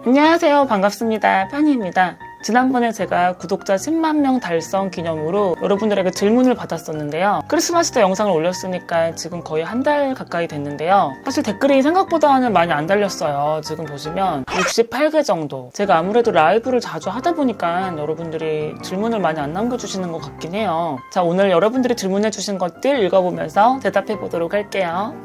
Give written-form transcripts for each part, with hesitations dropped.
안녕하세요. 반갑습니다. 편희입니다. 지난번에 제가 구독자 10만 명 달성 기념으로 여러분들에게 질문을 받았었는데요. 크리스마스 때 영상을 올렸으니까 지금 거의 한 달 가까이 됐는데요. 사실 댓글이 생각보다는 많이 안 달렸어요. 지금 보시면 68개 정도. 제가 아무래도 라이브를 자주 하다 보니까 여러분들이 질문을 많이 안 남겨주시는 것 같긴 해요. 자, 오늘 여러분들이 질문해주신 것들 읽어보면서 대답해 보도록 할게요.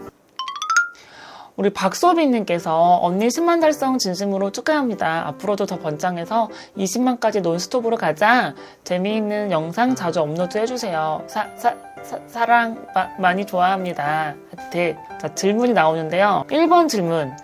우리 박소빈님께서 언니 10만 달성 진심으로 축하합니다. 앞으로도 더 번창해서 20만까지 논스톱으로 가자. 재미있는 영상 자주 업로드 해주세요. 사랑 많이 좋아합니다. 하트. 자, 질문이 나오는데요. 1번 질문.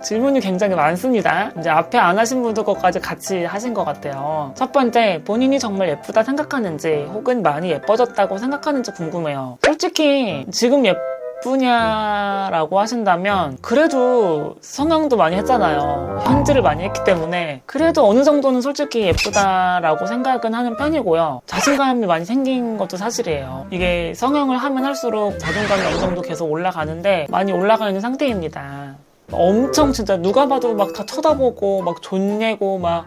질문이 굉장히 많습니다. 이제 앞에 안 하신 분들 것까지 같이 하신 것 같아요. 첫 번째, 본인이 정말 예쁘다 생각하는지 혹은 많이 예뻐졌다고 생각하는지 궁금해요. 솔직히 지금 예쁘냐라고 하신다면 그래도 성형도 많이 했잖아요. 현질을 많이 했기 때문에 그래도 어느 정도는 솔직히 예쁘다라고 생각은 하는 편이고요. 자신감이 많이 생긴 것도 사실이에요. 이게 성형을 하면 할수록 자존감이 어느 정도 계속 올라가는데 많이 올라가 있는 상태입니다. 엄청 진짜 누가 봐도 막 다 쳐다보고 막 존내고 막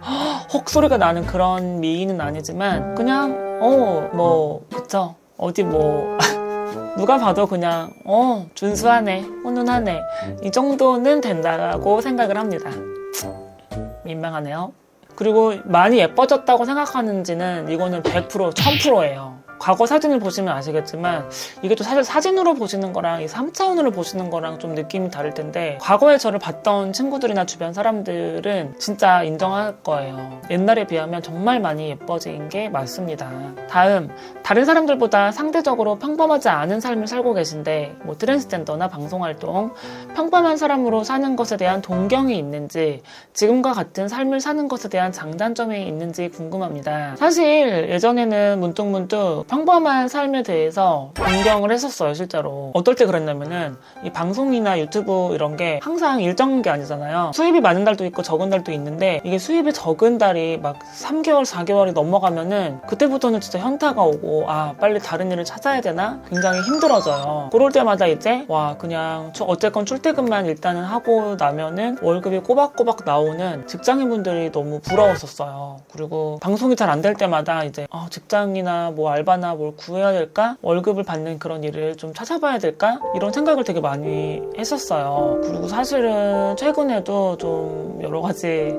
헉 소리가 나는 그런 미인은 아니지만 그냥 그쵸, 어디 누가 봐도 그냥 준수하네, 훈훈하네, 이 정도는 된다고 생각을 합니다. 민망하네요. 그리고 많이 예뻐졌다고 생각하는지는 이거는 100%, 1000%예요. 과거 사진을 보시면 아시겠지만 이게 또 사실 사진으로 보시는 거랑 이 3차원으로 보시는 거랑 좀 느낌이 다를 텐데 과거에 저를 봤던 친구들이나 주변 사람들은 진짜 인정할 거예요. 옛날에 비하면 정말 많이 예뻐진 게 맞습니다. 다음, 다른 사람들보다 상대적으로 평범하지 않은 삶을 살고 계신데 트랜스젠더나 방송활동, 평범한 사람으로 사는 것에 대한 동경이 있는지 지금과 같은 삶을 사는 것에 대한 장단점이 있는지 궁금합니다. 사실 예전에는 문득문득 평범한 삶에 대해서 동경을 했었어요. 실제로 어떨 때 그랬냐면은 이 방송이나 유튜브 이런 게 항상 일정한 게 아니잖아요. 수입이 많은 달도 있고 적은 달도 있는데 이게 수입이 적은 달이 막 3개월 4개월이 넘어가면은 그때부터는 진짜 현타가 오고 빨리 다른 일을 찾아야 되나 굉장히 힘들어져요. 그럴 때마다 이제 그냥 어쨌건 출퇴근만 일단은 하고 나면은 월급이 꼬박꼬박 나오는 직장인분들이 너무 부러웠었어요. 그리고 방송이 잘 안 될 때마다 이제 직장이나 알바나 뭘 구해야 될까? 월급을 받는 그런 일을 좀 찾아봐야 될까? 이런 생각을 되게 많이 했었어요. 그리고 사실은 최근에도 좀 여러 가지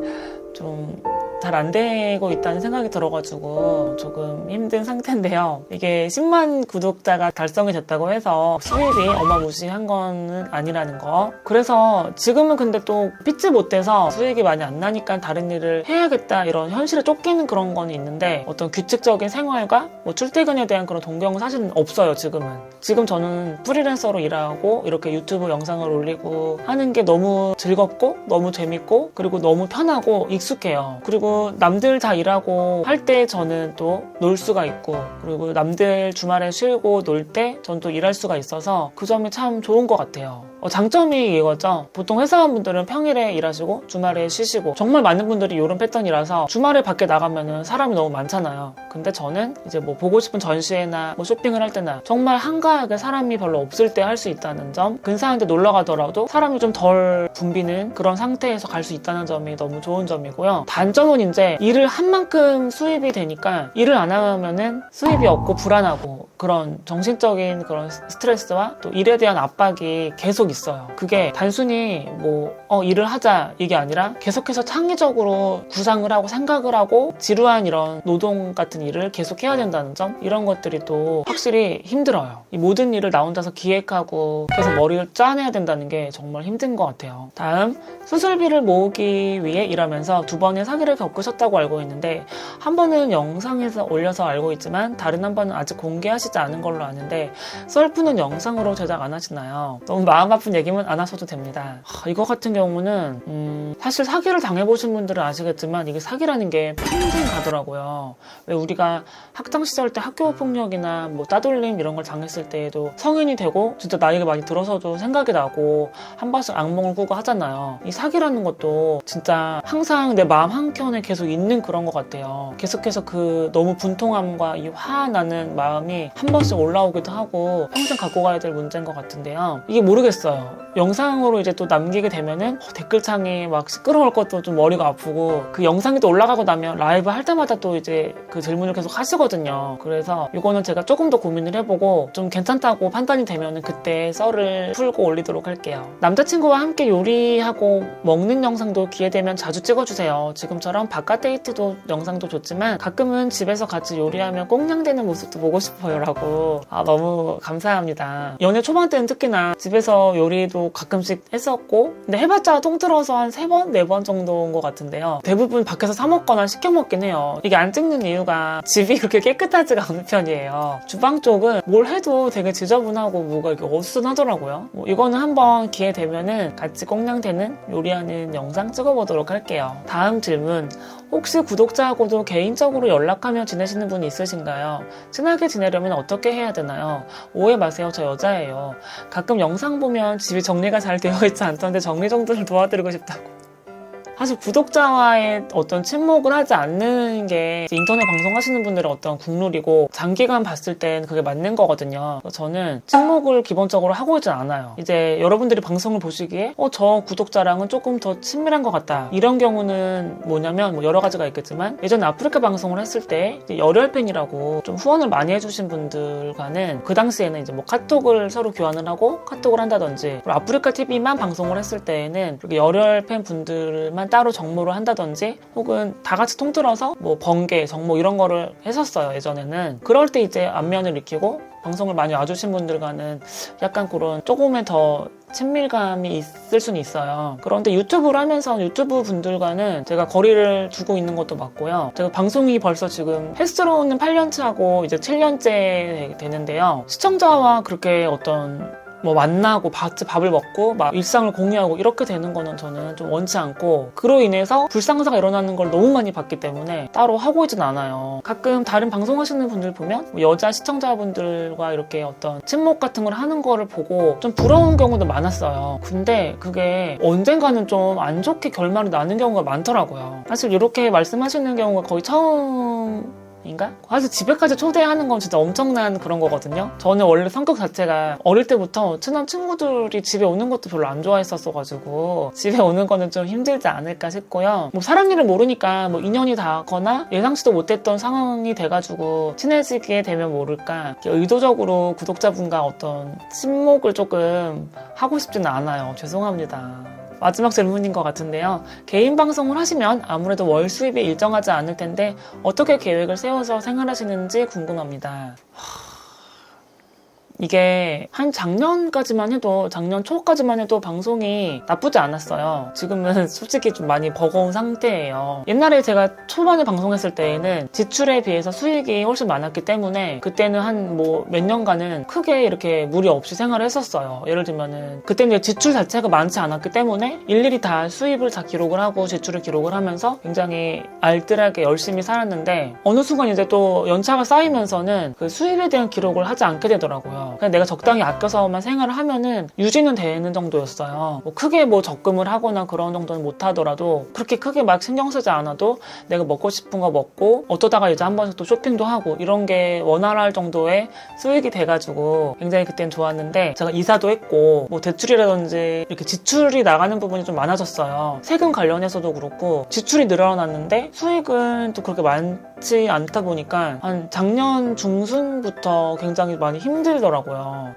좀 잘 안 되고 있다는 생각이 들어가지고 조금 힘든 상태인데요. 이게 10만 구독자가 달성이 됐다고 해서 수입이 어마무시한 건 아니라는 거. 그래서 지금은 근데 또 빚지 못해서 수익이 많이 안 나니까 다른 일을 해야겠다 이런 현실에 쫓기는 그런 건 있는데 어떤 규칙적인 생활과 출퇴근에 대한 그런 동경은 사실은 없어요. 지금 저는 프리랜서로 일하고 이렇게 유튜브 영상을 올리고 하는 게 너무 즐겁고 너무 재밌고 그리고 너무 편하고 익숙해요. 그리고 남들 다 일하고 할 때 저는 또 놀 수가 있고 그리고 남들 주말에 쉬고 놀 때 전 또 일할 수가 있어서 그 점이 참 좋은 것 같아요. 장점이 이거죠. 보통 회사원분들은 평일에 일하시고 주말에 쉬시고 정말 많은 분들이 이런 패턴이라서 주말에 밖에 나가면은 사람이 너무 많잖아요. 근데 저는 이제 보고 싶은 전시회나 쇼핑을 할 때나 정말 한가하게 사람이 별로 없을 때 할 수 있다는 점, 근사한 데 놀러 가더라도 사람이 좀 덜 붐비는 그런 상태에서 갈 수 있다는 점이 너무 좋은 점이고요. 단점은 이제 일을 한 만큼 수입이 되니까 일을 안 하면은 수입이 없고 불안하고 그런 정신적인 그런 스트레스와 또 일에 대한 압박이 계속 있어요. 그게 단순히 일을 하자 이게 아니라 계속해서 창의적으로 구상을 하고 생각을 하고 지루한 이런 노동 같은 일을 계속 해야 된다는 점, 이런 것들이 또 확실히 힘들어요. 이 모든 일을 나 혼자서 기획하고 계속 머리를 짜내야 된다는 게 정말 힘든 것 같아요. 다음, 수술비를 모으기 위해 일하면서 2번의 사기를 겪으셨다고 알고 있는데 한 번은 영상에서 올려서 알고 있지만 다른 한 번은 아직 공개하시지 않은 걸로 아는데 썰프는 영상으로 제작 안 하시나요? 너무 마음 아픈 얘기면 안 하셔도 됩니다. 이거 같은 경우는 사실 사기를 당해보신 분들은 아시겠지만 이게 사기라는 게 평생 가더라고요. 왜 우리가 학창시절 때 학교폭력이나 따돌림 이런 걸 당했을 때에도 성인이 되고 진짜 나이가 많이 들어서도 생각이 나고 한 번씩 악몽을 꾸고 하잖아요. 이 사기라는 것도 진짜 항상 내 마음 한켠에 주변에 계속 있는 그런 것 같아요. 계속해서 그 너무 분통함과 이 화나는 마음이 한 번씩 올라오기도 하고 평생 갖고 가야 될 문제인 것 같은데요. 이게 모르겠어요. 영상으로 이제 또 남기게 되면은 댓글창이 막 시끄러울 것도 좀 머리가 아프고, 그 영상이 또 올라가고 나면 라이브 할 때마다 또 이제 그 질문을 계속 하시거든요. 그래서 이거는 제가 조금 더 고민을 해보고 좀 괜찮다고 판단이 되면은 그때 썰을 풀고 올리도록 할게요. 남자친구와 함께 요리하고 먹는 영상도 기회 되면 자주 찍어주세요. 지금처럼 바깥 데이트도 영상도 좋지만 가끔은 집에서 같이 요리하며 꽁냥대는 모습도 보고 싶어요 라고. 너무 감사합니다. 연애 초반 때는 특히나 집에서 요리도 가끔씩 했었고, 근데 해봤자 통틀어서 한 3번, 4번 정도인 것 같은데요. 대부분 밖에서 사 먹거나 시켜 먹긴 해요. 이게 안 찍는 이유가 집이 그렇게 깨끗하지가 않은 편이에요. 주방 쪽은 뭘 해도 되게 지저분하고 뭐가 이렇게 어수선하더라고요. 이거는 한번 기회 되면은 같이 꽁냥대는 요리하는 영상 찍어보도록 할게요. 다음 질문. 혹시 구독자하고도 개인적으로 연락하며 지내시는 분이 있으신가요? 친하게 지내려면 어떻게 해야 되나요? 오해 마세요. 저 여자예요. 가끔 영상 보면 집이 정리가 잘 되어 있지 않던데 정리 정도를 도와드리고 싶다고. 사실 구독자와의 어떤 침묵을 하지 않는 게 인터넷 방송하시는 분들의 어떤 국룰이고, 장기간 봤을 땐 그게 맞는 거거든요. 저는 침묵을 기본적으로 하고 있진 않아요. 이제 여러분들이 방송을 보시기에 저 구독자랑은 조금 더 친밀한 것 같다, 이런 경우는 뭐냐면, 뭐 여러 가지가 있겠지만, 예전에 아프리카 방송을 했을 때 열혈팬이라고 좀 후원을 많이 해주신 분들과는 그 당시에는 이제 뭐 카톡을 서로 교환을 하고 카톡을 한다든지, 그리고 아프리카 TV만 방송을 했을 때에는 열혈팬 분들만 따로 정모를 한다든지, 혹은 다 같이 통틀어서 뭐 번개, 정모 이런 거를 했었어요, 예전에는. 그럴 때 이제 안면을 익히고 방송을 많이 와주신 분들과는 약간 그런 조금의 더 친밀감이 있을 수는 있어요. 그런데 유튜브를 하면서 유튜브 분들과는 제가 거리를 두고 있는 것도 맞고요. 제가 방송이 벌써 지금 횟수로는 8년차고 이제 7년째 되는데요. 시청자와 그렇게 어떤 뭐 만나고 밥을 먹고 막 일상을 공유하고 이렇게 되는 거는 저는 좀 원치 않고, 그로 인해서 불상사가 일어나는 걸 너무 많이 봤기 때문에 따로 하고 있진 않아요. 가끔 다른 방송하시는 분들 보면 뭐 여자 시청자분들과 이렇게 어떤 친목 같은 걸 하는 거를 보고 좀 부러운 경우도 많았어요. 근데 그게 언젠가는 좀 안 좋게 결말이 나는 경우가 많더라고요. 사실 이렇게 말씀하시는 경우가 거의 처음 인가? 사실 집에까지 초대하는 건 진짜 엄청난 그런 거거든요. 저는 원래 성격 자체가 어릴 때부터 친한 친구들이 집에 오는 것도 별로 안 좋아했었어가지고 집에 오는 거는 좀 힘들지 않을까 싶고요. 뭐 사람 일을 모르니까 뭐 인연이 닿거나 예상치도 못했던 상황이 돼가지고 친해지게 되면 모를까, 의도적으로 구독자분과 어떤 친목을 조금 하고 싶지는 않아요. 죄송합니다. 마지막 질문인 것 같은데요. 개인 방송을 하시면 아무래도 월 수입이 일정하지 않을 텐데 어떻게 계획을 세워서 생활하시는지 궁금합니다. 이게 한 작년까지만 해도, 작년 초까지만 해도 방송이 나쁘지 않았어요. 지금은 솔직히 좀 많이 버거운 상태예요. 옛날에 제가 초반에 방송했을 때에는 지출에 비해서 수익이 훨씬 많았기 때문에 그때는 한 뭐 몇 년간은 크게 이렇게 무리 없이 생활을 했었어요. 예를 들면은 그때는 지출 자체가 많지 않았기 때문에 일일이 다 수입을 다 기록을 하고 지출을 기록을 하면서 굉장히 알뜰하게 열심히 살았는데, 어느 순간 이제 또 연차가 쌓이면서는 그 수입에 대한 기록을 하지 않게 되더라고요. 그냥 내가 적당히 아껴서만 생활을 하면은 유지는 되는 정도였어요. 뭐 크게 뭐 적금을 하거나 그런 정도는 못 하더라도, 그렇게 크게 막 신경 쓰지 않아도 내가 먹고 싶은 거 먹고, 어쩌다가 이제 한 번씩 또 쇼핑도 하고 이런 게 원활할 정도의 수익이 돼가지고 굉장히 그땐 좋았는데, 제가 이사도 했고 뭐 대출이라든지 이렇게 지출이 나가는 부분이 좀 많아졌어요. 세금 관련해서도 그렇고 지출이 늘어났는데 수익은 또 그렇게 많지 않다 보니까 한 작년 중순부터 굉장히 많이 힘들더라고요.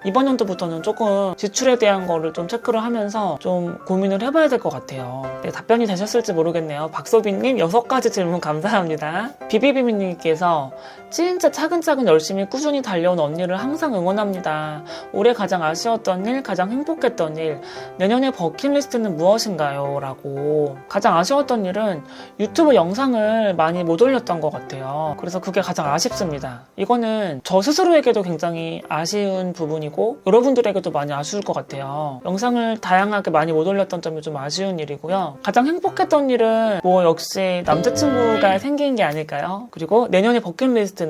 이번 연도부터는 조금 지출에 대한 거를 좀 체크를 하면서 좀 고민을 해봐야 될 것 같아요. 네, 답변이 되셨을지 모르겠네요. 박소빈님 6가지 질문 감사합니다. 비비비미님께서 진짜 차근차근 열심히 꾸준히 달려온 언니를 항상 응원합니다. 올해 가장 아쉬웠던 일, 가장 행복했던 일, 내년의 버킷리스트는 무엇인가요? 라고. 가장 아쉬웠던 일은 유튜브 영상을 많이 못 올렸던 것 같아요. 그래서 그게 가장 아쉽습니다. 이거는 저 스스로에게도 굉장히 아쉬운 부분이고 여러분들에게도 많이 아쉬울 것 같아요. 영상을 다양하게 많이 못 올렸던 점이 좀 아쉬운 일이고요. 가장 행복했던 일은 뭐 역시 남자친구가 생긴 게 아닐까요? 그리고 내년의 버킷리스트는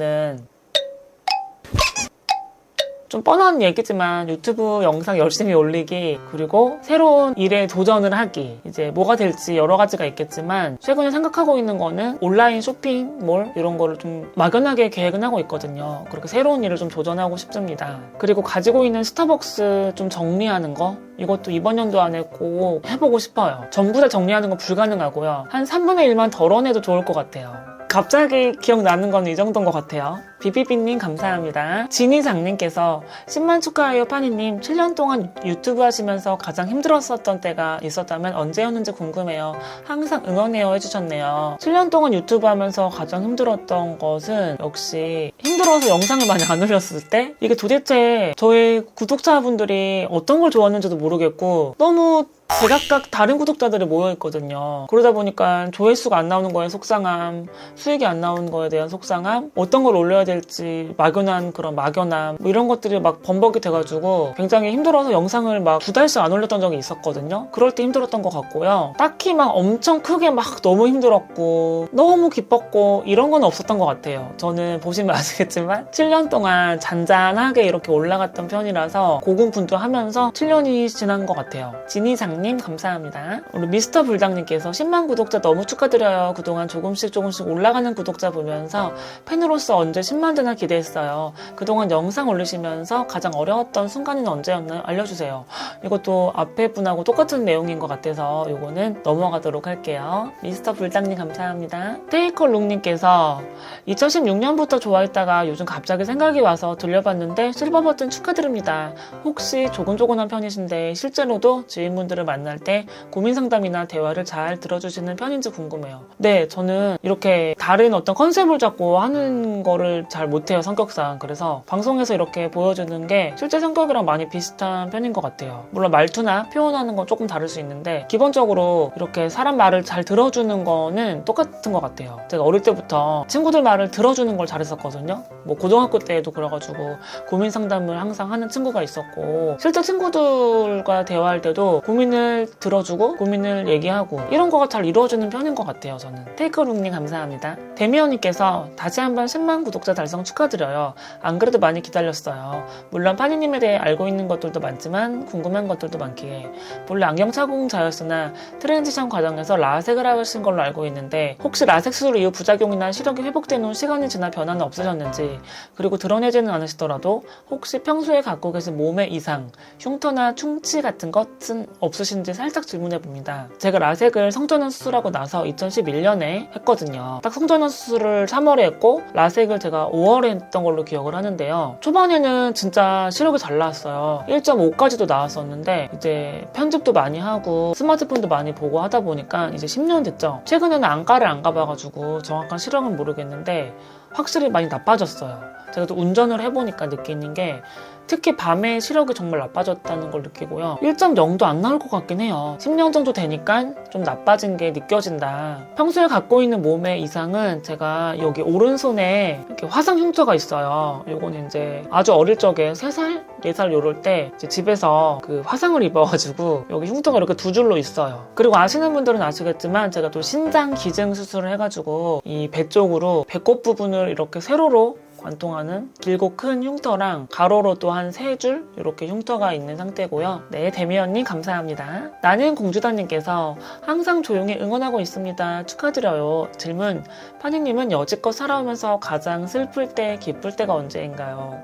좀 뻔한 얘기지만 유튜브 영상 열심히 올리기, 그리고 새로운 일에 도전을 하기, 이제 뭐가 될지 여러 가지가 있겠지만 최근에 생각하고 있는 거는 온라인 쇼핑몰 이런 거를 좀 막연하게 계획은 하고 있거든요. 그렇게 새로운 일을 좀 도전하고 싶습니다. 그리고 가지고 있는 스타벅스 좀 정리하는 거, 이것도 이번 연도 안에 꼭 해보고 싶어요. 전부 다 정리하는 건 불가능하고요. 한 3분의 1만 덜어내도 좋을 것 같아요. 갑자기 기억나는 건 이 정도인 것 같아요. 비비비님 감사합니다. 지니장님께서 10만 축하해요 파니님. 7년 동안 유튜브 하시면서 가장 힘들었었던 때가 있었다면 언제였는지 궁금해요. 항상 응원해요 해주셨네요. 7년 동안 유튜브 하면서 가장 힘들었던 것은 역시 힘들어서 영상을 많이 안 올렸을 때, 이게 도대체 저희 구독자분들이 어떤 걸 좋아하는지도 모르겠고 너무 제각각 다른 구독자들이 모여있거든요. 그러다 보니까 조회수가 안 나오는 거에 속상함, 수익이 안 나오는 거에 대한 속상함, 어떤 걸 올려야 될지 막연한 그런 막연함, 뭐 이런 것들이 막 범벅이 돼가지고 굉장히 힘들어서 영상을 막 2달씩 안 올렸던 적이 있었거든요. 그럴 때 힘들었던 것 같고요. 딱히 막 엄청 크게 막 너무 힘들었고 너무 기뻤고 이런 건 없었던 것 같아요. 저는 보시면 아시겠지만 7년 동안 잔잔하게 이렇게 올라갔던 편이라서 고군분투하면서 7년이 지난 것 같아요. 지니장님 감사합니다. 우리 미스터 불당님께서 10만 구독자 너무 축하드려요. 그동안 조금씩 올라가는 구독자 보면서 팬으로서 언제 10만 되나 기대했어요. 그동안 영상 올리시면서 가장 어려웠던 순간은 언제였나요? 알려주세요. 이것도 앞에 분하고 똑같은 내용인 것 같아서 이거는 넘어가도록 할게요. 미스터 불당님 감사합니다. 테이커룩님께서 2016년부터 좋아했다가 요즘 갑자기 생각이 와서 들려봤는데 실버 버튼 축하드립니다. 혹시 조곤조곤한 편이신데 실제로도 지인분들을 만날 때 고민 상담이나 대화를 잘 들어주시는 편인지 궁금해요. 네, 저는 이렇게 다른 어떤 컨셉을 잡고 하는 거를 잘 못해요, 성격상. 그래서 방송에서 이렇게 보여주는 게 실제 성격이랑 많이 비슷한 편인 것 같아요. 물론 말투나 표현하는 건 조금 다를 수 있는데 기본적으로 이렇게 사람 말을 잘 들어주는 거는 똑같은 것 같아요. 제가 어릴 때부터 친구들 말을 들어주는 걸 잘했었거든요. 뭐 고등학교 때도 그래가지고 고민 상담을 항상 하는 친구가 있었고, 실제 친구들과 대화할 때도 고민을 들어주고 고민을 얘기하고 이런 거가 잘 이루어지는 편인 것 같아요. 저는. 테이커룩님 감사합니다. 데미언님께서 다시 한번 10만 구독자 달성 축하드려요. 안 그래도 많이 기다렸어요. 물론 파니님에 대해 알고 있는 것들도 많지만 궁금한 것들도 많기에 본래 안경 착용자였으나 트랜지션 과정에서 라섹을 하신 걸로 알고 있는데 혹시 라섹 수술 이후 부작용이나 시력이 회복된 후 시간이 지나 변화는 없으셨는지, 그리고 드러내지는 않으시더라도 혹시 평소에 갖고 계신 몸의 이상, 흉터나 충치 같은 것은 없으신지 살짝 질문해봅니다. 제가 라섹을 성전환 수술하고 나서 2011년에 했거든요. 딱 성전환 수술을 3월에 했고 라섹을 제가 5월에 했던 걸로 기억을 하는데요. 초반에는 진짜 시력이 잘 나왔어요. 1.5까지도 나왔었는데 이제 편집도 많이 하고 스마트폰도 많이 보고 하다 보니까 이제 10년 됐죠. 최근에는 안과를 안 가봐가지고 정확한 시력은 모르겠는데 확실히 많이 나빠졌어요. 제가 또 운전을 해보니까 느끼는 게 특히 밤에 시력이 정말 나빠졌다는 걸 느끼고요. 1.0도 안 나올 것 같긴 해요. 10년 정도 되니까 좀 나빠진 게 느껴진다. 평소에 갖고 있는 몸의 이상은 제가 여기 오른손에 이렇게 화상 흉터가 있어요. 요거는 이제 아주 어릴 적에 3살? 4살 요럴 때 이제 집에서 그 화상을 입어가지고 여기 흉터가 이렇게 2줄로 있어요. 그리고 아시는 분들은 아시겠지만 제가 또 신장 기증 수술을 해가지고 이 배 쪽으로 배꼽 부분을 이렇게 세로로 관통하는 길고 큰 흉터랑 가로로 또 한 3줄 이렇게 흉터가 있는 상태고요. 네, 데미언님 감사합니다. 나는 공주다님께서 항상 조용히 응원하고 있습니다. 축하드려요. 질문, 파니님은 여지껏 살아오면서 가장 슬플 때, 기쁠 때가 언제인가요?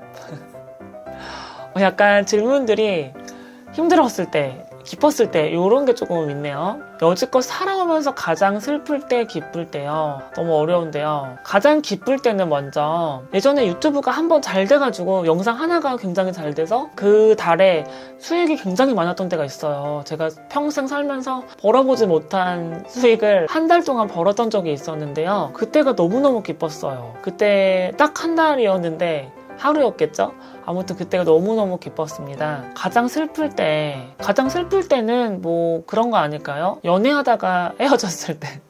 약간 질문들이 힘들었을 때, 기뻤을 때 이런 게 조금 있네요. 여지껏 살아오면서 가장 슬플 때, 기쁠 때요. 너무 어려운데요. 가장 기쁠 때는 먼저 예전에 유튜브가 한번 잘 돼가지고 영상 하나가 굉장히 잘 돼서 그 달에 수익이 굉장히 많았던 때가 있어요. 제가 평생 살면서 벌어보지 못한 수익을 한 달 동안 벌었던 적이 있었는데요. 그때가 너무너무 기뻤어요. 그때 딱 한 달이었는데 하루였겠죠? 아무튼 그때가 너무너무 기뻤습니다. 가장 슬플 때는 뭐 그런 거 아닐까요? 연애하다가 헤어졌을 때.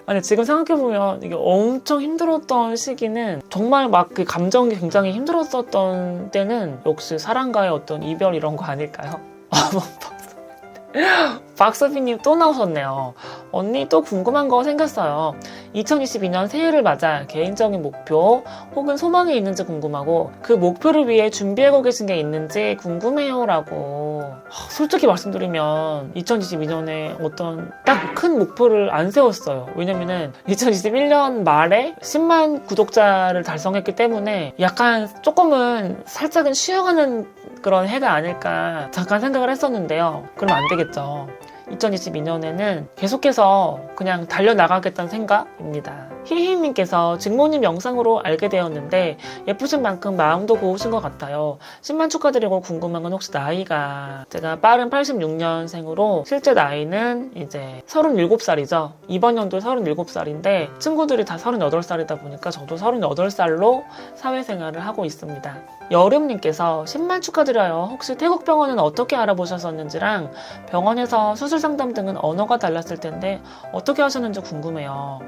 아니, 지금 생각해보면 이게 엄청 힘들었던 시기는 정말 막 그 감정이 굉장히 힘들었었던 때는 역시 사랑과의 어떤 이별 이런 거 아닐까요? 박소빈님 또 나오셨네요. 언니 또 궁금한 거 생겼어요. 2022년 새해를 맞아 개인적인 목표 혹은 소망이 있는지 궁금하고 그 목표를 위해 준비하고 계신 게 있는지 궁금해요 라고. 솔직히 말씀드리면 2022년에 어떤 딱 큰 목표를 안 세웠어요. 왜냐면은 2021년 말에 10만 구독자를 달성했기 때문에 약간 조금은 살짝은 쉬어가는 그런 해가 아닐까 잠깐 생각을 했었는데요. 그럼 안 되겠죠. 2022년에는 계속해서 그냥 달려나가겠다는 생각입니다. 히히님께서 직모님 영상으로 알게 되었는데 예쁘신 만큼 마음도 고우신 것 같아요. 10만 축하드리고 궁금한 건 혹시 나이가 제가 빠른 86년생으로 실제 나이는 이제 37살이죠. 이번 연도에 37살인데 친구들이 다 38살이다 보니까 저도 38살로 사회생활을 하고 있습니다. 여름님께서 10만 축하드려요. 혹시 태국 병원은 어떻게 알아보셨었는지랑 병원에서 수술 상담 등은 언어가 달랐을 텐데 어떻게 하셨는지 궁금해요.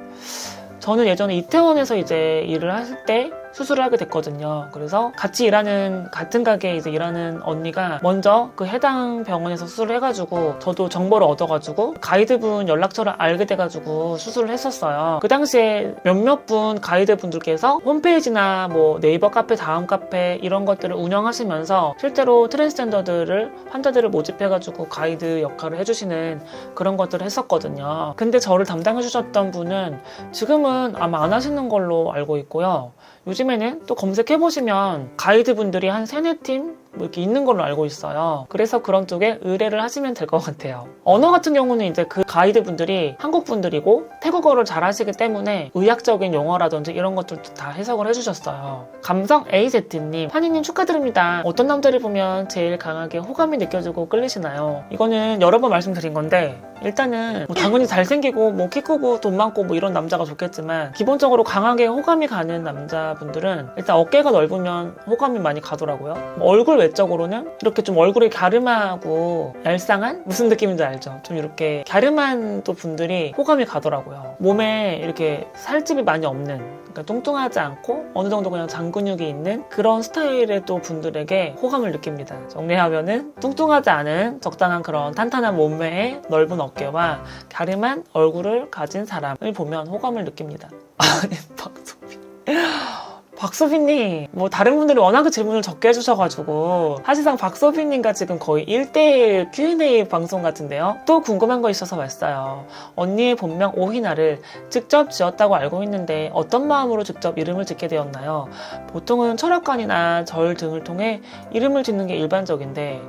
저는 예전에 이태원에서 이제 일을 할 때 수술을 하게 됐거든요. 그래서 같이 일하는 같은 가게에 이제 일하는 언니가 먼저 그 해당 병원에서 수술을 해가지고 저도 정보를 얻어가지고 가이드분 연락처를 알게 돼가지고 수술을 했었어요. 그 당시에 몇몇 분 가이드분들께서 홈페이지나 뭐 네이버 카페, 다음 카페 이런 것들을 운영하시면서 실제로 트랜스젠더들을 환자들을 모집해가지고 가이드 역할을 해주시는 그런 것들을 했었거든요. 근데 저를 담당해주셨던 분은 지금은 아마 안 하시는 걸로 알고 있고요. 요즘에는 또 검색해보시면 가이드분들이 한 3-4팀 뭐 이렇게 있는 걸로 알고 있어요. 그래서 그런 쪽에 의뢰를 하시면 될 것 같아요. 언어 같은 경우는 이제 그 가이드분들이 한국 분들이고 태국어를 잘 하시기 때문에 의학적인 용어라든지 이런 것들도 다 해석을 해주셨어요. 감성 A세트님, 환희님 축하드립니다. 어떤 남자를 보면 제일 강하게 호감이 느껴지고 끌리시나요? 이거는 여러 번 말씀드린 건데 일단은 뭐 당연히 잘생기고 뭐 키 크고 돈 많고 뭐 이런 남자가 좋겠지만 기본적으로 강하게 호감이 가는 남자분들은 일단 어깨가 넓으면 호감이 많이 가더라고요. 뭐 얼굴 외적으로는 이렇게 좀 얼굴이 갸름하고 얄쌍한 무슨 느낌인지 알죠? 좀 이렇게 갸름한 또 분들이 호감이 가더라고요. 몸에 이렇게 살집이 많이 없는 그러니까 뚱뚱하지 않고 어느 정도 그냥 장근육이 있는 그런 스타일의 또 분들에게 호감을 느낍니다. 정리하면은 뚱뚱하지 않은 적당한 그런 탄탄한 몸매에 넓은 어깨와 갸름한 얼굴을 가진 사람을 보면 호감을 느낍니다. 아니 박소빈님, 뭐 다른 분들이 워낙에 질문을 적게 해주셔가지고 사실상 박소빈님과 지금 거의 1대1 Q&A 방송 같은데요. 또 궁금한 거 있어서 왔어요. 언니의 본명 오희나를 직접 지었다고 알고 있는데 어떤 마음으로 직접 이름을 짓게 되었나요? 보통은 철학관이나 절 등을 통해 이름을 짓는 게 일반적인데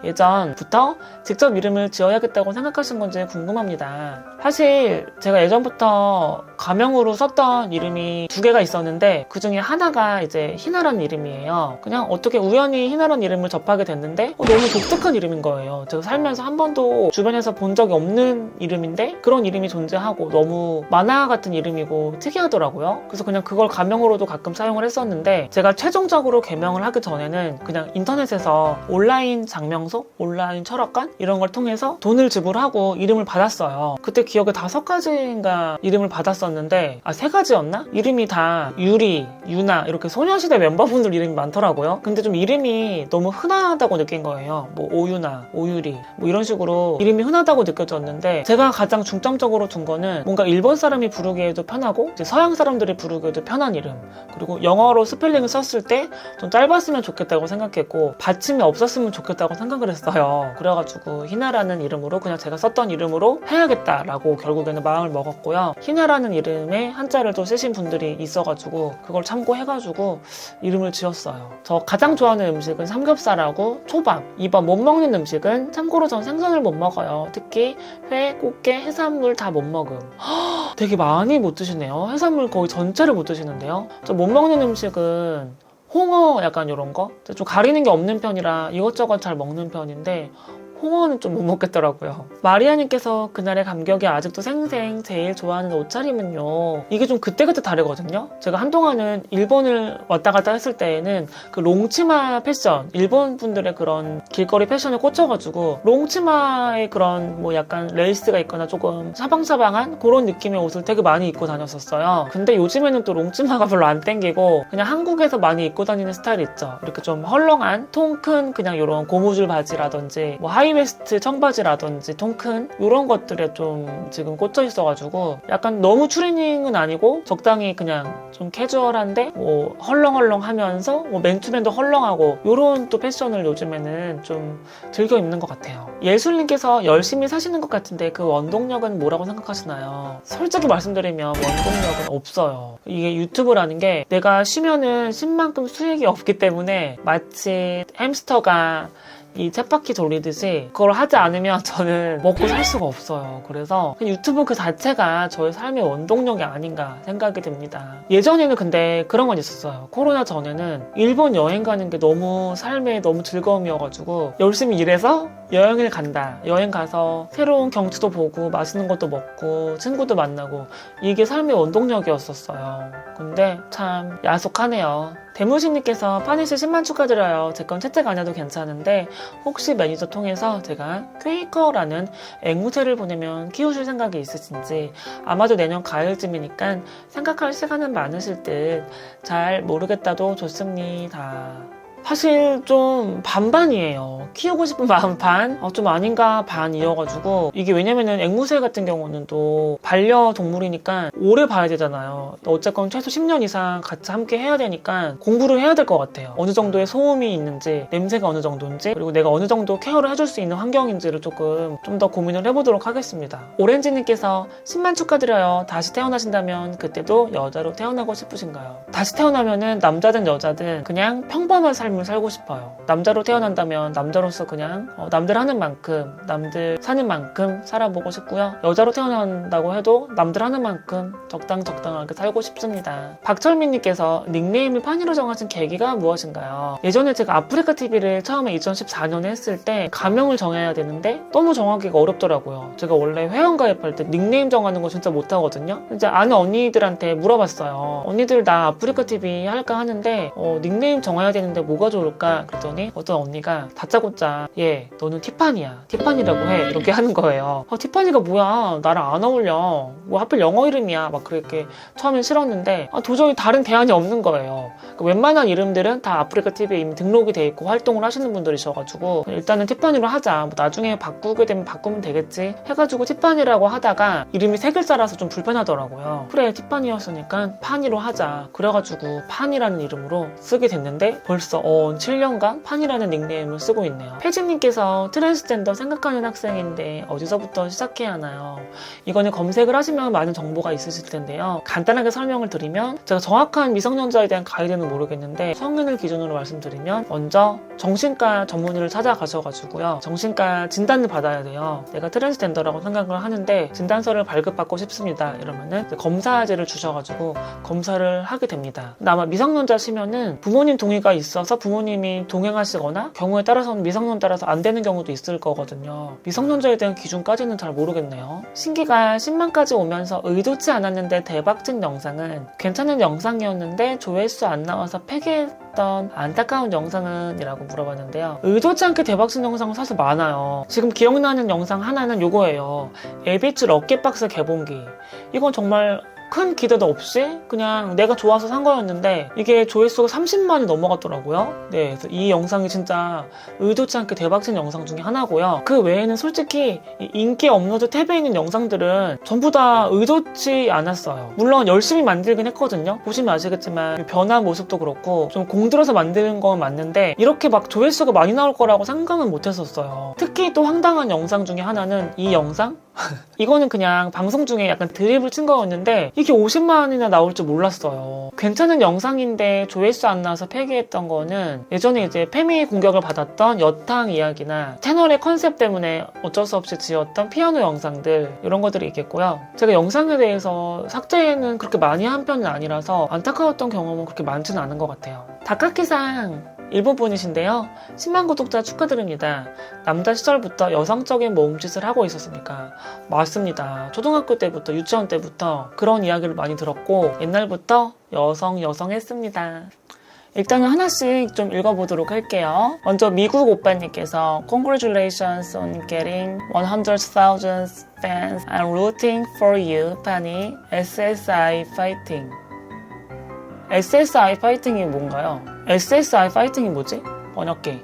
예전부터 직접 이름을 지어야겠다고 생각하신 건지 궁금합니다. 사실 제가 예전부터 가명으로 썼던 이름이 2개가 있었는데 그 중에 하나가 이제 희나라는 이름이에요. 그냥 어떻게 우연히 희나라는 이름을 접하게 됐는데 너무 독특한 이름인 거예요. 제가 살면서 한 번도 주변에서 본 적이 없는 이름인데 그런 이름이 존재하고 너무 만화 같은 이름이고 특이하더라고요. 그래서 그냥 그걸 가명으로도 가끔 사용을 했었는데 제가 최종적으로 개명을 하기 전에는 그냥 인터넷에서 온라인 장명소, 온라인 철학관 이런 걸 통해서 돈을 지불하고 이름을 받았어요. 그때 기억에 5가지인가 이름을 받았었는데 3가지였나? 이름이 다 유리, 유나 이렇게 소녀시대 멤버분들 이름이 많더라고요. 근데 좀 이름이 너무 흔하다고 느낀 거예요. 뭐 오유나, 오유리 뭐 이런 식으로 이름이 흔하다고 느껴졌는데 제가 가장 중점적으로 둔 거는 뭔가 일본 사람이 부르기에도 편하고 이제 서양 사람들이 부르기에도 편한 이름 그리고 영어로 스펠링을 썼을 때 좀 짧았으면 좋겠다고 생각했고 받침이 없었으면 좋겠다고 생각을 했어요. 그래가지고 희나라는 이름으로 그냥 제가 썼던 이름으로 해야겠다라고 결국에는 마음을 먹었고요. 희나라는 이름에 한자를 또 쓰신 분들이 있어가지고 그걸 참고해가지고 이름을 지었어요. 저 가장 좋아하는 음식은 삼겹살하고 초밥. 2번 못 먹는 음식은 참고로 전 생선을 못 먹어요. 특히 회, 꽃게, 해산물 다 못 먹음. 되게 많이 못 드시네요. 해산물 거의 전체를 못 드시는데요. 저 못 먹는 음식은 홍어 약간 이런 거? 좀 가리는 게 없는 편이라 이것저것 잘 먹는 편인데 홍어는 좀 못 먹겠더라고요. 마리아님께서 그날의 감격이 아직도 생생 제일 좋아하는 옷차림은요. 이게 좀 그때그때 다르거든요. 제가 한동안은 일본을 왔다 갔다 했을 때에는 그 롱치마 패션, 일본 분들의 그런 길거리 패션에 꽂혀가지고 롱치마에 그런 뭐 약간 레이스가 있거나 조금 샤방샤방한 그런 느낌의 옷을 되게 많이 입고 다녔었어요. 근데 요즘에는 또 롱치마가 별로 안 땡기고 그냥 한국에서 많이 입고 다니는 스타일 있죠. 이렇게 좀 헐렁한 통 큰 그냥 이런 고무줄 바지라든지 뭐 하이 하이웨스트 청바지라든지 통큰 이런 것들에 좀 지금 꽂혀 있어가지고 약간 너무 추리닝은 아니고 적당히 그냥 좀 캐주얼한데 뭐 헐렁헐렁하면서 뭐 맨투맨도 헐렁하고 이런 또 패션을 요즘에는 좀 즐겨 입는 것 같아요. 예술님께서 열심히 사시는 것 같은데 그 원동력은 뭐라고 생각하시나요? 솔직히 말씀드리면 원동력은 없어요. 이게 유튜브라는 게 내가 쉬면은 쉰 만큼 수익이 없기 때문에 마치 햄스터가 이 쳇바퀴 돌리듯이 그걸 하지 않으면 저는 먹고 살 수가 없어요. 그래서 유튜브 그 자체가 저의 삶의 원동력이 아닌가 생각이 듭니다. 예전에는 근데 그런 건 있었어요. 코로나 전에는 일본 여행 가는 게 너무 삶의 너무 즐거움이어가지고 열심히 일해서 여행을 간다. 여행 가서 새로운 경치도 보고 맛있는 것도 먹고 친구도 만나고 이게 삶의 원동력이었었어요. 근데 참 야속하네요. 대무신님께서 파니시 10만 축하드려요. 제 건 채택 안 해도 괜찮은데 혹시 매니저 통해서 제가 퀘이커라는 앵무새를 보내면 키우실 생각이 있으신지 아마도 내년 가을쯤이니까 생각할 시간은 많으실 듯 잘 모르겠다도 좋습니다. 사실 좀 반반이에요. 키우고 싶은 마음 반, 좀 아닌가 반이어가지고 이게 왜냐면은 앵무새 같은 경우는 또 반려동물이니까 오래 봐야 되잖아요. 어쨌건 최소 10년 이상 같이 함께 해야 되니까 공부를 해야 될 것 같아요. 어느 정도의 소음이 있는지, 냄새가 어느 정도인지, 그리고 내가 어느 정도 케어를 해줄 수 있는 환경인지를 조금 좀 더 고민을 해보도록 하겠습니다. 오렌지님께서 10만 축하드려요. 다시 태어나신다면 그때도 여자로 태어나고 싶으신가요? 다시 태어나면은 남자든 여자든 그냥 평범한 삶을 살고 싶어요. 남자로 태어난다면 남자로서 그냥 남들 하는 만큼 남들 사는 만큼 살아보고 싶고요. 여자로 태어난다고 해도 남들 하는 만큼 적당하게 살고 싶습니다. 박철민님께서 닉네임을 파니로 정하신 계기가 무엇인가요? 예전에 제가 아프리카 TV를 처음에 2014년에 했을 때 가명을 정해야 되는데 너무 정하기가 어렵더라고요. 제가 원래 회원가입할 때 닉네임 정하는 거 진짜 못하거든요. 이제 아는 언니들한테 물어봤어요. 언니들 나 아프리카 TV 할까 하는데 닉네임 정해야 되는데 뭐가 좋을까? 그랬더니 어떤 언니가 다짜고짜 얘 너는 티파니야. 티파니라고 해. 이렇게 하는 거예요. 티파니가 뭐야? 나랑 안 어울려. 뭐 하필 영어 이름이야. 막 그렇게 처음엔 싫었는데 도저히 다른 대안이 없는 거예요. 그러니까 웬만한 이름들은 다 아프리카 TV에 이미 등록이 돼 있고 활동을 하시는 분들이셔가지고 일단은 티파니로 하자. 뭐 나중에 바꾸게 되면 바꾸면 되겠지 해가지고 티파니라고 하다가 이름이 세 글자라서 좀 불편하더라고요. 그래 티파니였으니까 파니로 하자. 그래가지고 판이라는 이름으로 쓰게 됐는데 벌써 7년간 판이라는 닉네임을 쓰고 있네요. 패지님께서 트랜스젠더 생각하는 학생인데 어디서부터 시작해야 하나요? 이거는 검색을 하시면 많은 정보가 있으실 텐데요. 간단하게 설명을 드리면 제가 정확한 미성년자에 대한 가이드는 모르겠는데 성인을 기준으로 말씀드리면 먼저 정신과 전문의를 찾아가셔가지고요. 정신과 진단을 받아야 돼요. 내가 트랜스젠더라고 생각을 하는데 진단서를 발급받고 싶습니다. 이러면은 검사지를 주셔가지고 검사를 하게 됩니다. 근데 아마 미성년자시면은 부모님 동의가 있어서 부모님이 동행하시거나 경우에 따라서는 미성년 따라서 안 되는 경우도 있을 거거든요. 미성년자에 대한 기준까지는 잘 모르겠네요. 신기가 10만까지 오면서 의도치 않았는데 대박친 영상은 괜찮은 영상이었는데 조회수 안 나와서 폐기했던 안타까운 영상은? 이라고 물어봤는데요. 의도치 않게 대박친 영상은 사실 많아요. 지금 기억나는 영상 하나는 요거예요. 에비츠 어깨박스 개봉기. 이건 정말 큰 기대도 없이 그냥 내가 좋아서 산 거였는데 이게 조회수가 30만이 넘어갔더라고요. 네, 그래서 이 영상이 진짜 의도치 않게 대박친 영상 중에 하나고요. 그 외에는 솔직히 인기 업로드 탭에 있는 영상들은 전부 다 의도치 않았어요. 물론 열심히 만들긴 했거든요. 보시면 아시겠지만 변한 모습도 그렇고 좀 공들여서 만드는 건 맞는데 이렇게 막 조회수가 많이 나올 거라고 생각은 못 했었어요. 특히 또 황당한 영상 중에 하나는 이 영상? 이거는 그냥 방송 중에 약간 드립을 친 거였는데 이게 50만이나 나올 줄 몰랐어요. 괜찮은 영상인데 조회수 안 나와서 폐기했던 거는 예전에 이제 페미 공격을 받았던 여탕 이야기나 채널의 컨셉 때문에 어쩔 수 없이 지었던 피아노 영상들 이런 것들이 있겠고요. 제가 영상에 대해서 삭제는 그렇게 많이 한 편은 아니라서 안타까웠던 경험은 그렇게 많지는 않은 것 같아요. 다카키상 일본 분이신데요. 10만 구독자 축하드립니다. 남자 시절부터 여성적인 몸짓을 하고 있었습니까? 맞습니다. 초등학교 때부터 유치원 때부터 그런 이야기를 많이 들었고 옛날부터 여성 했습니다. 일단은 하나씩 좀 읽어보도록 할게요. 먼저 미국 오빠님께서 Congratulations on getting 100,000 fans. I'm rooting for you, Fanny. SSI fighting. SSI 파이팅이 뭔가요? SSI 파이팅이 뭐지? 번역기.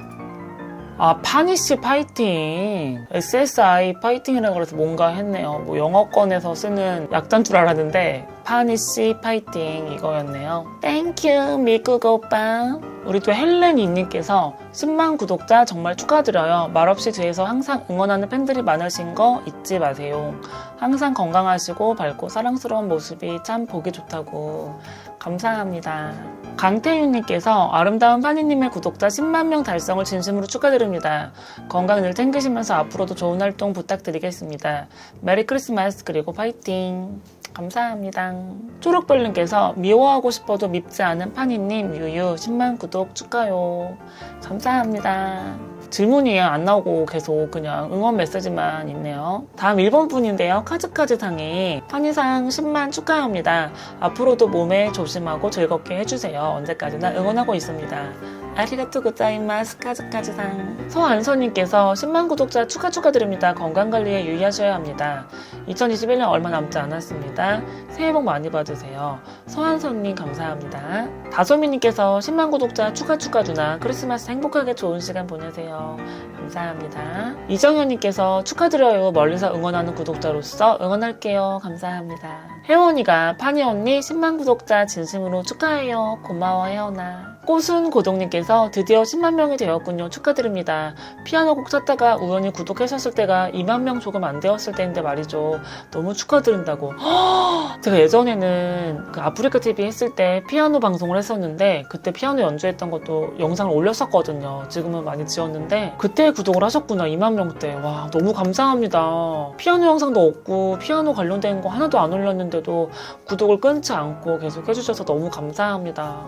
아, 파니씨 파이팅. SSI 파이팅이라고 그래서 뭔가 했네요. 뭐 영어권에서 쓰는 약자인 줄 알았는데 파니씨 파이팅 이거였네요. 땡큐 미국 오빠. 우리 또 헬렌이님께서 10만 구독자 정말 축하드려요. 말없이 뒤에서 항상 응원하는 팬들이 많으신 거 잊지 마세요. 항상 건강하시고 밝고 사랑스러운 모습이 참 보기 좋다고. 감사합니다. 강태윤님께서 아름다운 파니님의 구독자 10만 명 달성을 진심으로 축하드립니다. 건강 늘 챙기시면서 앞으로도 좋은 활동 부탁드리겠습니다. 메리 크리스마스 그리고 파이팅. 감사합니다. 초록별님께서 미워하고 싶어도 밉지 않은 파니님 유유 10만 구독 축하요. 감사합니다. 질문이 안 나오고 계속 그냥 응원 메시지만 있네요. 다음 1번 분인데요. 카즈카즈상이 파니상 10만 축하합니다. 앞으로도 몸에 조심하고 즐겁게 해주세요. 언제까지나 응원하고 있습니다. 아리가토 고자이마스 카즈카즈상. 서안서님께서 10만 구독자 축하드립니다. 건강관리에 유의하셔야 합니다. 2021년 얼마 남지 않았습니다. 새해 복 많이 받으세요. 서안서님 감사합니다. 다소미님께서 10만 구독자 축하 누나 크리스마스 행복하게 좋은 시간 보내세요. 감사합니다. 이정현님께서 축하드려요. 멀리서 응원하는 구독자로서 응원할게요. 감사합니다. 혜원이가 파니 언니 10만 구독자 진심으로 축하해요. 고마워 혜원아. 꽃은 고동님께서 드디어 10만 명이 되었군요. 축하드립니다. 피아노 곡 찾다가 우연히 구독하셨을 때가 2만 명 조금 안 되었을 때인데 말이죠. 너무 축하드린다고. 제가 예전에는 그 아프리카 TV 했을 때 피아노 방송을 했었는데 그때 피아노 연주했던 것도 영상을 올렸었거든요. 지금은 많이 지웠는데 그때 구독을 하셨구나. 2만 명대. 와 너무 감사합니다. 피아노 영상도 없고 피아노 관련된 거 하나도 안 올렸는데도 구독을 끊지 않고 계속 해주셔서 너무 감사합니다.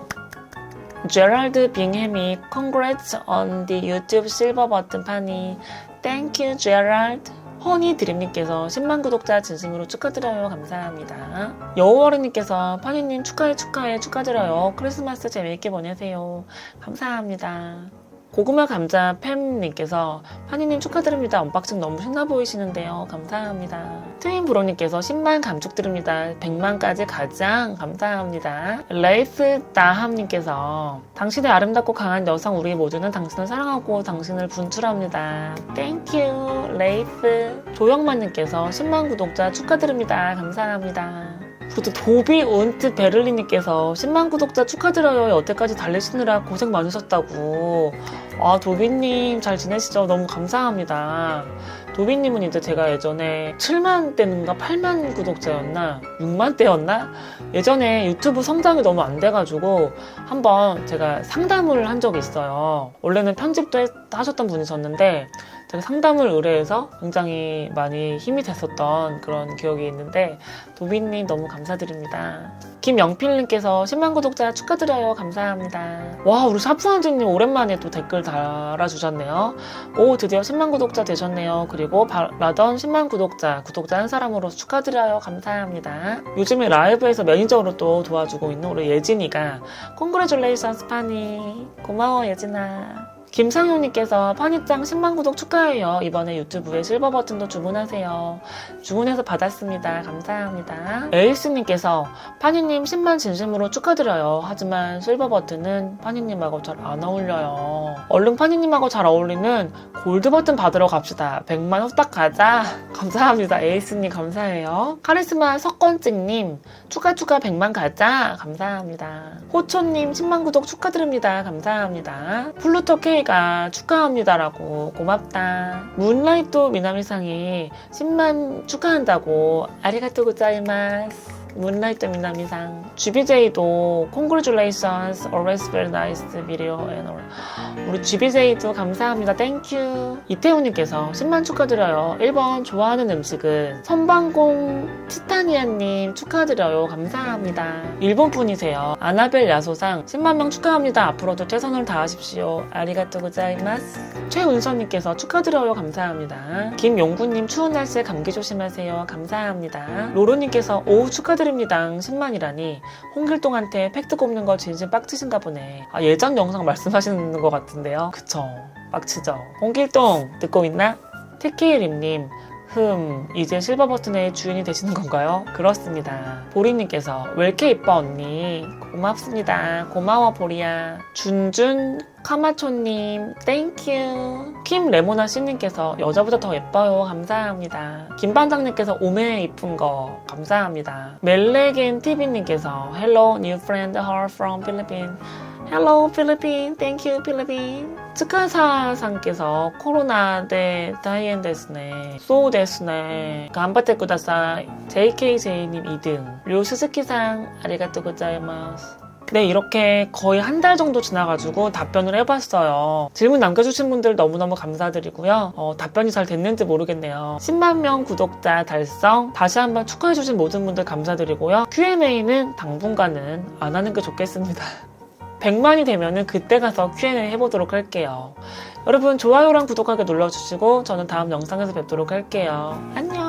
제랄드 빙햄이 Congrats on the YouTube 실버 버튼 파니. Thank you, 제랄드. 허니드림님께서 10만 구독자 진심으로 축하드려요. 감사합니다. 여우어른님께서 파니님 축하드려요. 크리스마스 재미있게 보내세요. 감사합니다. 고구마 감자 팸님께서 파니님 축하드립니다. 언박싱 너무 신나 보이시는데요. 감사합니다. 트윈브로님께서 10만 감축드립니다. 100만까지 가장 감사합니다. 레이스 다함님께서 당신의 아름답고 강한 여성 우리 모두는 당신을 사랑하고 당신을 분출합니다. 땡큐 레이스. 조영만님께서 10만 구독자 축하드립니다. 감사합니다. 그리고 도비 운트 베를린님께서 10만 구독자 축하드려요. 여태까지 달리시느라 고생 많으셨다고. 아 도비님 잘 지내시죠? 너무 감사합니다. 도비님은 이제 제가 예전에 7만 대인가 8만 구독자였나 6만 대였나 예전에 유튜브 성장이 너무 안 돼가지고 한번 제가 상담을 한 적이 있어요. 원래는 편집도 하셨던 분이셨는데 제가 상담을 의뢰해서 굉장히 많이 힘이 됐었던 그런 기억이 있는데 도비님 너무 감사드립니다. 김영필님께서 10만 구독자 축하드려요. 감사합니다. 와 우리 샤프한즈님 오랜만에 또 댓글 달아주셨네요. 오 드디어 10만 구독자 되셨네요. 그리고 라던 10만 구독자 한 사람으로서 축하드려요. 감사합니다. 요즘에 라이브에서 매니저로 또 도와주고 있는 우리 예진이가 Congratulations 파니. 고마워 예진아. 김상효님께서 파니짱 10만 구독 축하해요. 이번에 유튜브에 실버 버튼도 주문하세요. 주문해서 받았습니다. 감사합니다. 에이스님께서 파니님 10만 진심으로 축하드려요. 하지만 실버 버튼은 파니님하고 잘 안 어울려요. 얼른 파니님하고 잘 어울리는 골드 버튼 받으러 갑시다. 100만 후딱 가자. 감사합니다. 에이스님 감사해요. 카리스마 석건찍님 축하 100만 가자. 감사합니다. 호초님 10만 구독 축하드립니다. 감사합니다. 플루토 K가 축하합니다라고 고맙다. 문라이트 미나미상이 10만 축하한다고 아리가토 고자이마스. 문라이트 미나미상. GBJ도 Congratulations, always very nice video and all. 우리 GBJ도 감사합니다. 땡큐. 이태훈님께서 10만 축하드려요. 1번 좋아하는 음식은 선방공 티타니아님 축하드려요. 감사합니다. 일본 분이세요. 아나벨 야소상 10만 명 축하합니다. 앞으로도 최선을 다하십시오. 아리가토 고자이마스. 최은선님께서 축하드려요. 감사합니다. 김용구님 추운 날씨에 감기 조심하세요. 감사합니다. 로로님께서 오후 축하드립니다. 10만이라니 홍길동한테 팩트 꼽는 거 진심 빡치신가 보네. 아, 예전 영상 말씀하시는 것 같은데요. 그쵸 빡치죠. 홍길동 듣고 있나? 테키림님 이제 실버 버튼의 주인이 되시는 건가요? 그렇습니다. 보리님께서 왜 이렇게 예뻐 언니? 고맙습니다. 고마워 보리야. 준준 카마초님 땡큐. 킴 레모나 씨님께서 여자보다 더 예뻐요. 감사합니다. 김반장님께서 오메 이쁜 거 감사합니다. 멜레겐 TV님께서 Hello new friend her from Philippines. Hello Philippines. Thank you Philippines. 츠카사상께서 코로나 대 다이엔 데스네. 소 데스네. 간바테 쿠다사이. JKJ님 2등. 류스스키상 아리가또 고자이마스. 네, 이렇게 거의 한 달 정도 지나가지고 답변을 해봤어요. 질문 남겨주신 분들 너무너무 감사드리고요. 답변이 잘 됐는지 모르겠네요. 10만 명 구독자 달성 다시 한번 축하해주신 모든 분들 감사드리고요. Q&A는 당분간은 안 하는 게 좋겠습니다. 100만이 되면은 그때 가서 Q&A 해보도록 할게요. 여러분 좋아요랑 구독하기 눌러주시고 저는 다음 영상에서 뵙도록 할게요. 안녕.